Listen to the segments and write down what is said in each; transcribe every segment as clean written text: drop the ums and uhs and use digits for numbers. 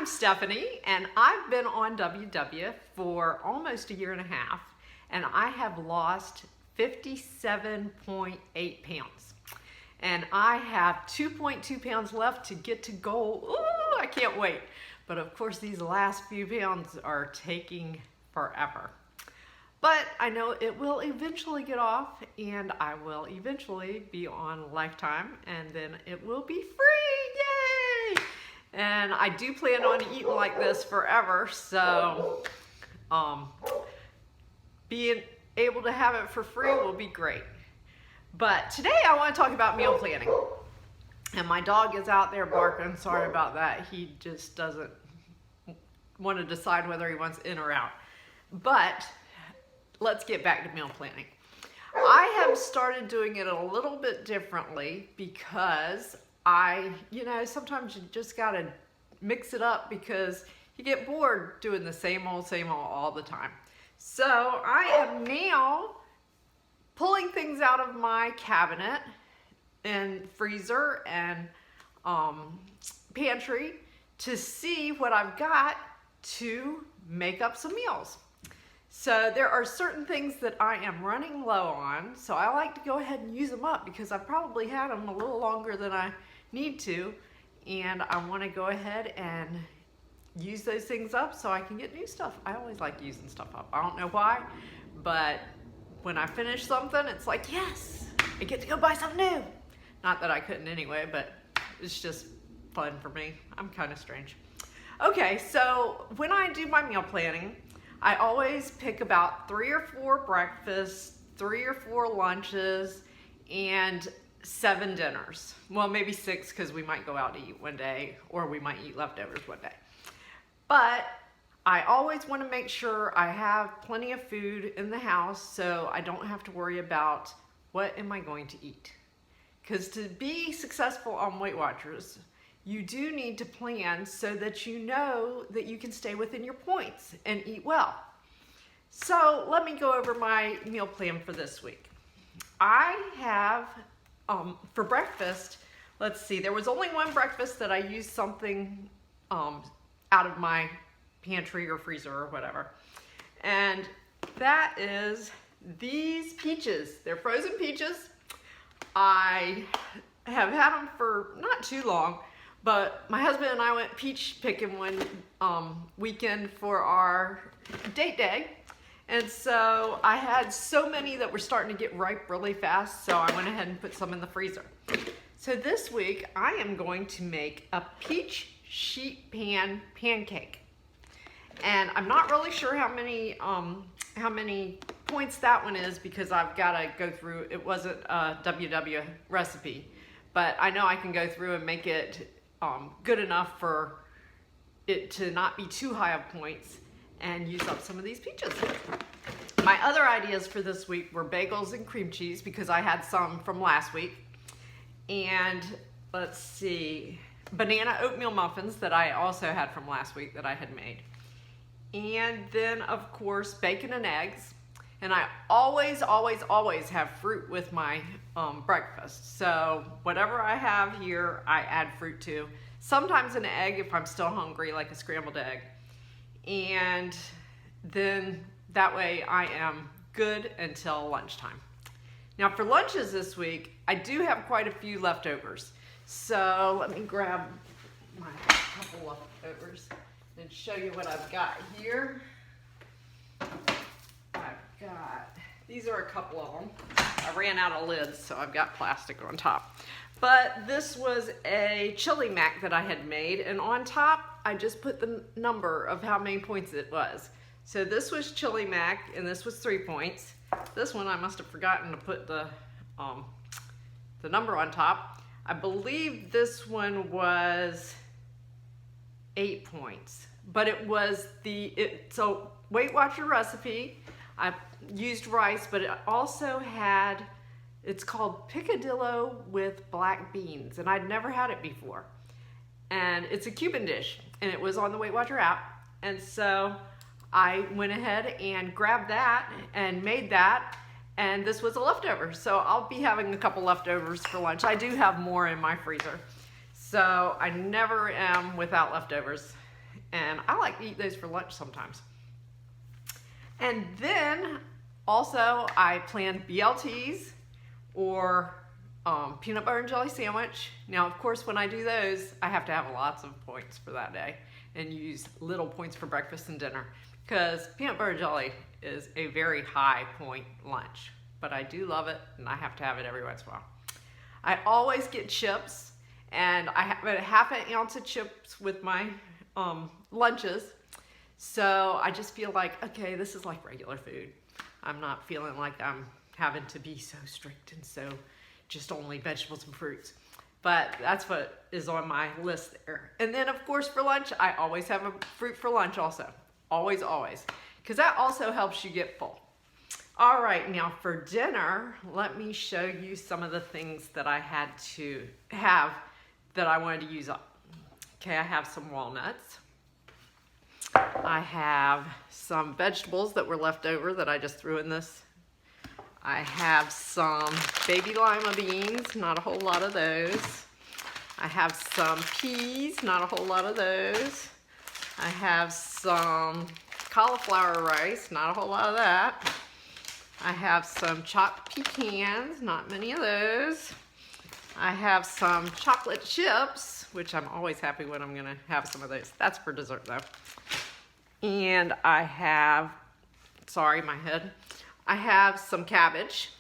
I'm Stephanie, and I've been on WW for almost a year and a half, and I have lost 57.8 pounds. And I have 2.2 pounds left to get to goal. Ooh, I can't wait. But of course, these last few pounds are taking forever. But I know it will eventually get off, and I will eventually be on Lifetime, and then it will be free. Yay! And I do plan on eating like this forever, so being able to have it for free will be great. But today I want to talk about meal planning. And my dog is out there barking. Sorry about that. He just doesn't want to decide whether he wants in or out. But let's get back to meal planning. I have started doing it a little bit differently because sometimes you just got to mix it up because you get bored doing the same old all the time. So I am now pulling things out of my cabinet and freezer and pantry to see what I've got to make up some meals. So there are certain things that I am running low on, so I like to go ahead and use them up because I've probably had them a little longer than I need to, and I want to go ahead and use those things up so I can get new stuff. I always like using stuff up. I don't know why, but when I finish something, it's like, yes, I get to go buy something new. Not that I couldn't anyway, but it's just fun for me. I'm kind of strange. Okay, so when I do my meal planning, I always pick about 3 or 4 breakfasts, 3 or 4 lunches, and 7 dinners. Well, maybe 6 because we might go out to eat one day or we might eat leftovers one day. But I always want to make sure I have plenty of food in the house so I don't have to worry about what am I going to eat. Because to be successful on Weight Watchers, you do need to plan so that you know that you can stay within your points and eat well. So let me go over my meal plan for this week. I have, for breakfast, let's see, there was only one breakfast that I used something out of my pantry or freezer or whatever. And that is these peaches. They're frozen peaches. I have had them for not too long, but my husband and I went peach picking one weekend for our date day. And so I had so many that were starting to get ripe really fast, so I went ahead and put some in the freezer. So this week I am going to make a peach sheet pan pancake. And I'm not really sure how many points that one is because I've got to go through, it wasn't a WW recipe, but I know I can go through and make it good enough for it to not be too high of points and use up some of these peaches. My other ideas for this week were bagels and cream cheese because I had some from last week. And let's see, banana oatmeal muffins that I also had from last week that I had made. And then of course, bacon and eggs. And I always have fruit with my breakfast. So whatever I have here, I add fruit to. Sometimes an egg if I'm still hungry, like a scrambled egg. And then that way I am good until lunchtime. Now for lunches this week, I do have quite a few leftovers. So let me grab my couple leftovers and show you what I've got here. These are a couple of them. I ran out of lids, so I've got plastic on top. But this was a chili mac that I had made, and on top, I just put the number of how many points it was. So this was chili mac, and this was 3 points. This one I must have forgotten to put the number on top. I believe this one was 8 points, but it was so Weight Watcher recipe. I used rice, but it also had, it's called picadillo with black beans, and I'd never had it before. And it's a Cuban dish, and it was on the Weight Watcher app. And so I went ahead and grabbed that and made that, and this was a leftover. So I'll be having a couple leftovers for lunch. I do have more in my freezer. So I never am without leftovers. And I like to eat those for lunch sometimes. And then also I plan BLTs or peanut butter and jelly sandwich. Now, of course, when I do those, I have to have lots of points for that day and use little points for breakfast and dinner because peanut butter and jelly is a very high point lunch. But I do love it, and I have to have it every once in a while. I always get chips, and I have a half an ounce of chips with my lunches. So I just feel like, okay, this is like regular food. I'm not feeling like I'm having to be so strict and so just only vegetables and fruits. But that's what is on my list there. And then, of course, for lunch, I always have a fruit for lunch also. Always, always. Because that also helps you get full. All right, now for dinner, let me show you some of the things that I had to have that I wanted to use up. Okay, I have some walnuts. I have some vegetables that were left over that I just threw in this. I have some baby lima beans, not a whole lot of those. I have some peas, not a whole lot of those. I have some cauliflower rice, not a whole lot of that. I have some chopped pecans, not many of those. I have some chocolate chips, which I'm always happy when I'm gonna have some of those. That's for dessert though. And I have, sorry, my head. I have some cabbage.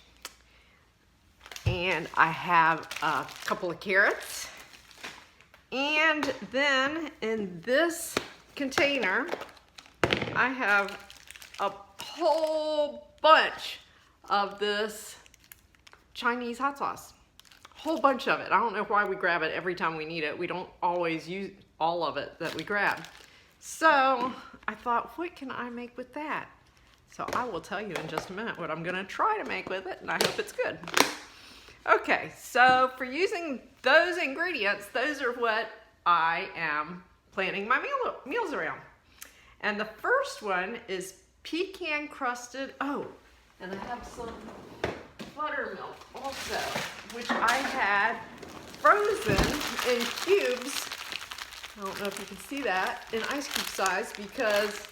And I have a couple of carrots. And then in this container, I have a whole bunch of this Chinese hot sauce. Whole bunch of it. I don't know why we grab it every time we need it. We don't always use all of it that we grab. So I thought, what can I make with that? So I will tell you in just a minute what I'm gonna try to make with it, and I hope it's good. Okay, so for using those ingredients, those are what I am planning my meals around. And the first one is pecan crusted, oh, and I have some buttermilk also, which I had frozen in cubes. I don't know if you can see that, in ice cube size, because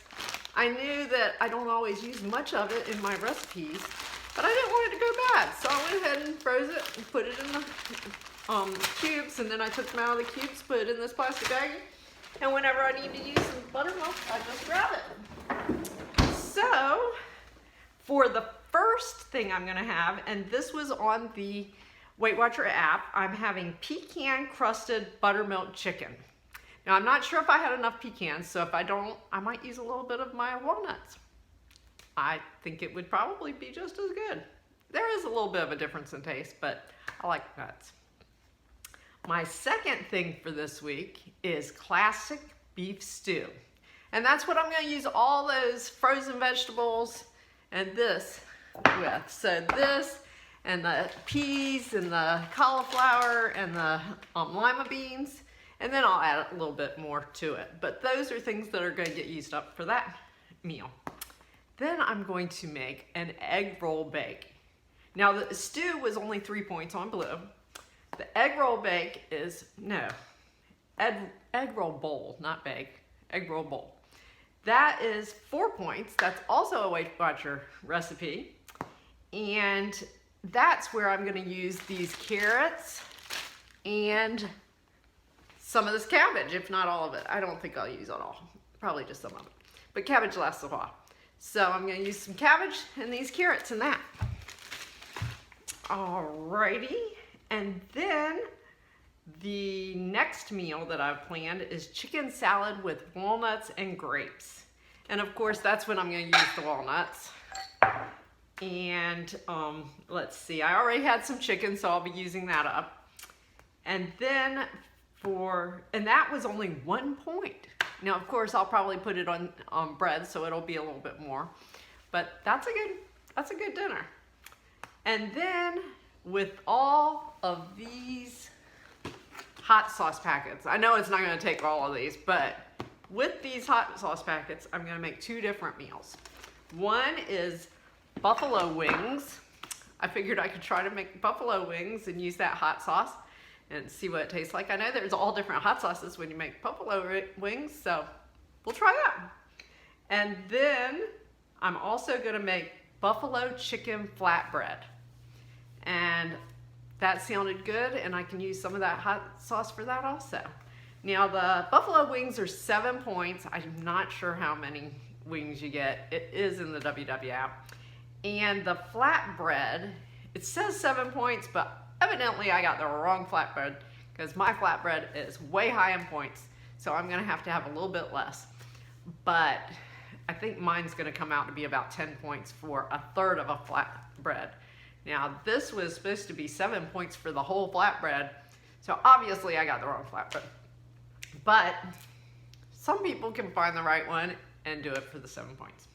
I knew that I don't always use much of it in my recipes, but I didn't want it to go bad. So I went ahead and froze it and put it in the cubes, and then I took them out of the cubes, put it in this plastic bag, and whenever I need to use some buttermilk, I just grab it. So, for the first thing I'm gonna have, and this was on the Weight Watcher app, I'm having pecan crusted buttermilk chicken. Now I'm not sure if I had enough pecans, so if I don't, I might use a little bit of my walnuts. I think it would probably be just as good. There is a little bit of a difference in taste, but I like nuts. My second thing for this week is classic beef stew. And that's what I'm gonna use all those frozen vegetables and this with. So this and the peas and the cauliflower and the lima beans, and then I'll add a little bit more to it. But those are things that are gonna get used up for that meal. Then I'm going to make an egg roll bake. Now the stew was only 3 points on Blue. The egg roll bake is, egg roll bowl, not bake, egg roll bowl. That is 4 points. That's also a Weight Watcher recipe. And that's where I'm gonna use these carrots and some of this cabbage, if not all of it. I don't think I'll use it all, probably just some of it. But cabbage lasts a while. So I'm gonna use some cabbage and these carrots in that. Alrighty, and then the next meal that I've planned is chicken salad with walnuts and grapes. And of course, that's when I'm gonna use the walnuts. And let's see, I already had some chicken, so I'll be using that up. And then and that was only 1 point. Now, of course, I'll probably put it on bread, so it'll be a little bit more. But that's a good dinner. And then with all of these hot sauce packets, I know it's not gonna take all of these, but with these hot sauce packets, I'm gonna make 2 different meals. One is buffalo wings. I figured I could try to make buffalo wings and use that hot sauce and see what it tastes like. I know there's all different hot sauces when you make buffalo wings, so we'll try that. And then I'm also gonna make buffalo chicken flatbread. And that sounded good, and I can use some of that hot sauce for that also. Now the buffalo wings are 7 points. I'm not sure how many wings you get. It is in the WW app. And the flatbread, it says 7 points, but evidently I got the wrong flatbread because my flatbread is way high in points. So I'm gonna have to have a little bit less. But I think mine's gonna come out to be about 10 points for a third of a flatbread. Now this was supposed to be 7 points for the whole flatbread. So obviously I got the wrong flatbread. But some people can find the right one and do it for the 7 points.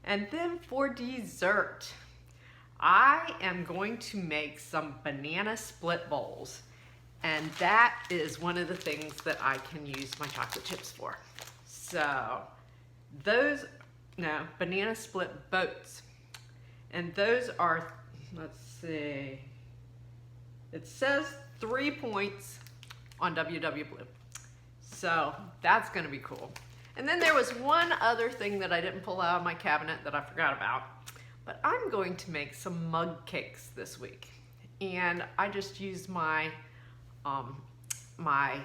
And then for dessert, I am going to make some banana split bowls. And that is one of the things that I can use my chocolate chips for. So banana split boats. And those are, let's see, it says 3 points on WW Blue. So that's gonna be cool. And then there was one other thing that I didn't pull out of my cabinet that I forgot about, but I'm going to make some mug cakes this week. And I just used my, my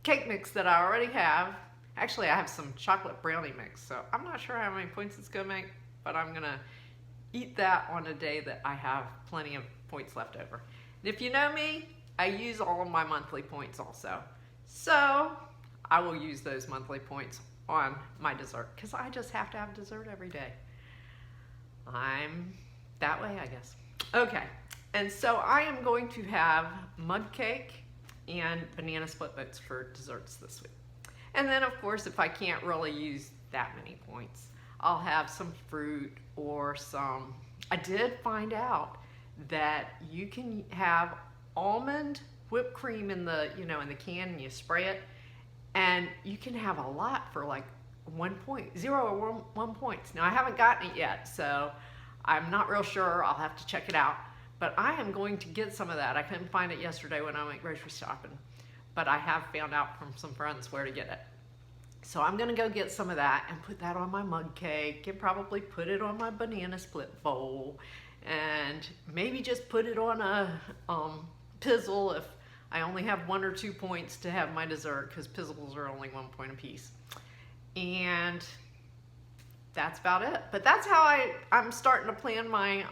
cake mix that I already have. Actually, I have some chocolate brownie mix, so I'm not sure how many points it's gonna make, but I'm gonna eat that on a day that I have plenty of points left over. And if you know me, I use all of my monthly points also. So I will use those monthly points on my dessert because I just have to have dessert every day. I'm that way, I guess. Okay, and so I am going to have mug cake and banana split boats for desserts this week. And then of course, if I can't really use that many points, I'll have some fruit or some, I did find out that you can have almond whipped cream in the, in the can and you spray it, and you can have a lot for like 1 point, 0 or 1 points. Now I haven't gotten it yet, so I'm not real sure. I'll have to check it out, but I am going to get some of that. I couldn't find it yesterday when I went grocery shopping, but I have found out from some friends where to get it. So I'm gonna go get some of that and put that on my mug cake and probably put it on my banana split bowl and maybe just put it on a pizzle if I only have 1 or 2 points to have my dessert because pizzles are only 1 point apiece. And that's about it. But that's how I'm starting to plan my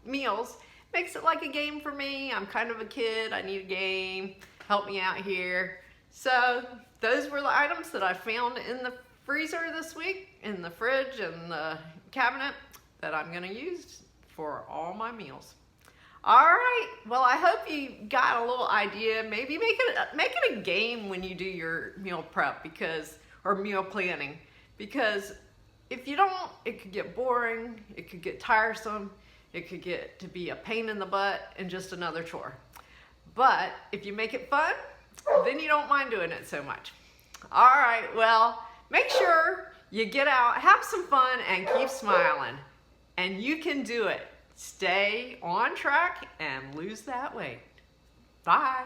meals. Makes it like a game for me. I'm kind of a kid. I need a game. Help me out here. So those were the items that I found in the freezer this week, in the fridge and the cabinet that I'm gonna use for all my meals. All right, well, I hope you got a little idea. Maybe make it a game when you do your meal prep or meal planning, because if you don't, it could get boring, it could get tiresome, it could get to be a pain in the butt and just another chore. But if you make it fun, then you don't mind doing it so much. All right, well, make sure you get out, have some fun, and keep smiling. And you can do it. Stay on track and lose that weight. Bye.